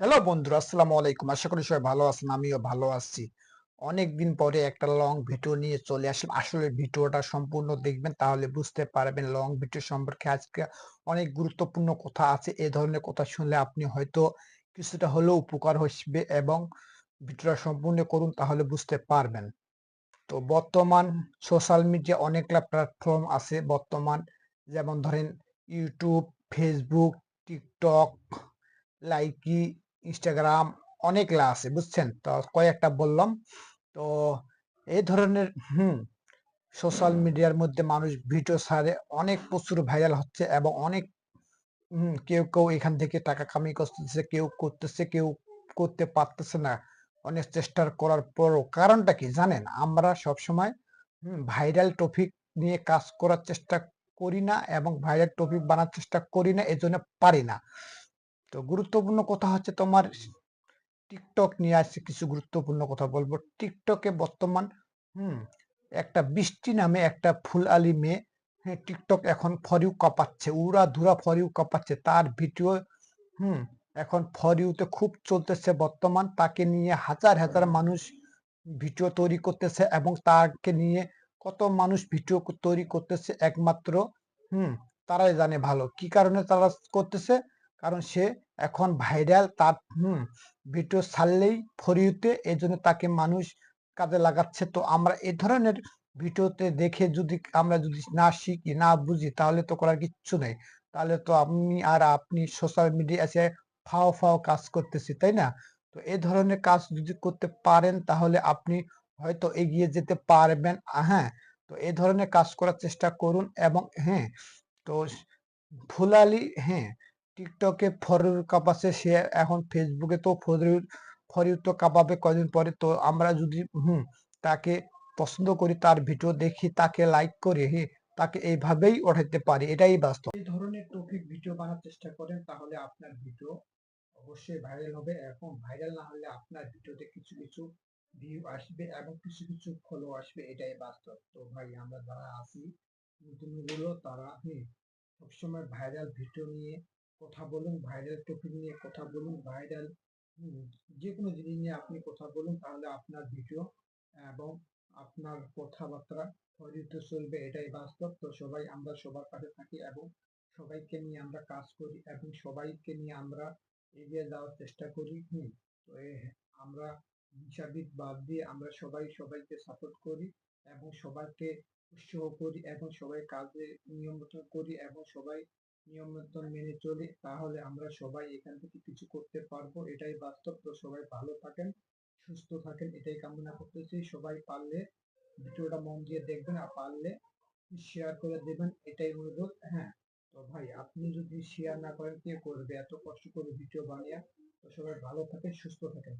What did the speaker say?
Hello বন্ধুরা, আসসালামু আলাইকুম। আশা করি সবাই ভালো আছেন। আমিও ভালো আছি। অনেকদিন পরে একটা লং ভিডিও নিয়ে চলে আসলাম। আসলে ভিডিওটা সম্পূর্ণ দেখবেন, তাহলে বুঝতে পারবেন লং ভিডিও সম্পর্কে আজকে অনেক গুরুত্বপূর্ণ কথা আছে। এ ধরনের কথা শুনলে আপনি হয়তো কিছুটা হলেও উপকার হইসবে এবং ভিডিওটা সম্পূর্ণ করুন, তাহলে বুঝতে পারবেন। তো বর্তমান সোশ্যাল মিডিয়া অনেকগুলা প্ল্যাটফর্ম আছে বর্তমান। যেমন ধরেন YouTube, Facebook, TikTok, Likee, Instagram অনেকগুলা আছে, বুঝছেন? তো কয়েকটা বললাম। তো এই ধরনের সোশ্যাল মিডিয়ার মধ্যে মানুষ ভিডিও ছাড়ে, অনেক প্রচুর ভাইরাল হচ্ছে এবং অনেক কেউ এখান থেকে টাকা কামাই করতেছে, কেউ করতেছে, কেউ করতে পারতেছে না। অনেক চেষ্টার করার পরও কারণটা কি জানেন? আমরা সবসময় ভাইরাল টপিক নিয়ে কাজ করার চেষ্টা করি না এবং ভাইরাল টপিক বানার চেষ্টা করি না, এজন্য পারি না। তো গুরুত্বপূর্ণ কথা হচ্ছে তোমার টিকটক নিয়ে আসছে, কিছু গুরুত্বপূর্ণ কথা বলবো। টিকটকে বর্তমান হুম একটা বৃষ্টি নামে একটা ফুলআলি মেয়ে, হ্যাঁ, টিকটক এখন ফর ইউ কাঁপাচ্ছে, উড়াধুরা ফর ইউ কাঁপাচ্ছে। তার ভিডিও হুম এখন ফর ইউতে খুব চলতেছে বর্তমান। তাকে নিয়ে হাজার হাজার মানুষ ভিডিও তৈরি করতেছে এবং তাকে নিয়ে কত মানুষ ভিডিও তৈরি করতেছে একমাত্র হুম তারাই জানে ভালো কি কারণে তারা করতেছে। কারণ সে এখন ভাইরাল, তার ভিডিও ছাড়লেই ফর ইউতে, এই জন্য তাকে মানুষ কাজে লাগাচ্ছে। তো আমরা এ ধরনের ভিডিওতে দেখে যদি আমরা যদি না শিখি, না বুঝি, তাহলে তো করার কিচ্ছু নেই। তাহলে তো আমি আর আপনি সোশ্যাল মিডিয়া এসে ফাও ফাও কাজ করতেছি, তাই না? তো এই ধরনের কাজ যদি করতে পারেন, তাহলে আপনি হয়তো এগিয়ে যেতে পারবেন। হ্যাঁ, তো এই ধরনের কাজ করার চেষ্টা করুন এবং হ্যাঁ, তো ফুলালি হ্যাঁ, টিকটকে ফর ইউ কাঁপাচ্ছে, সে এখন ফেসবুকে তো ফর ইউ তো কাঁপাবে কয়দিন পরে। তো আমরা যদি তাকে পছন্দ করি, তার ভিডিও দেখি, তাকে লাইক করি, হ্যাঁ, তাকে এইভাবেই ওঠাইতে পারি, এটাই বাস্তব। এই ধরনের টপিক ভিডিও বানার চেষ্টা করেন, তাহলে আপনার ভিডিও অবশ্যই ভাইরাল হবে। এখন ভাইরাল না হলে আপনার ভিডিওতে কিছু কিছু ভিউ আসবে এবং কিছু কিছু ফলো আসবে, এটাই বাস্তব। তো ভাই, আমরা যারা আছি নতুন গুলো, তারা সবসময় ভাইরাল ভিডিও নিয়ে কথা বলুন, ভাইরাল টপিক নিয়ে কথা বলুন, ভাইরাল যে কোনো জিনিস নিয়ে আপনি কথা বলুন, তাহলে আপনার ভিডিও এবং আপনার কথাবার্তা ফরিত চলবে, এটাই বাস্তব। তো সবাই আমরা সবার পাশে থাকি এবং সবাইকে নিয়ে আমরা কাজ করি এবং সবাইকে নিয়ে আমরা এগিয়ে যাওয়ার চেষ্টা করি। তো আমরা হিসাবিক বাদ দিয়ে আমরা সবাই সবাইকে সাপোর্ট করি এবং সবাইকে উৎসাহ করি এবং সবাই কাজে নিয়ম মতন করি এবং সবাই নিয়ম মতন মেনে চলি, তাহলে আমরা সবাই এখান থেকে কিছু করতে পারবো, এটাই বাস্তব। তো সবাই ভালো থাকেন, সুস্থ থাকেন, এটাই কামনা করতেছি। সবাই পারলে ভিডিওটা মন দিয়ে দেখবেন, আর পারলে শেয়ার করে দেবেন, এটাই অনুরোধ। হ্যাঁ, তো ভাই, আপনি যদি শেয়ার না করেন কে করবে? এত কষ্ট করে ভিডিও বানিয়ে। তো সবাই ভালো থাকেন, সুস্থ থাকেন।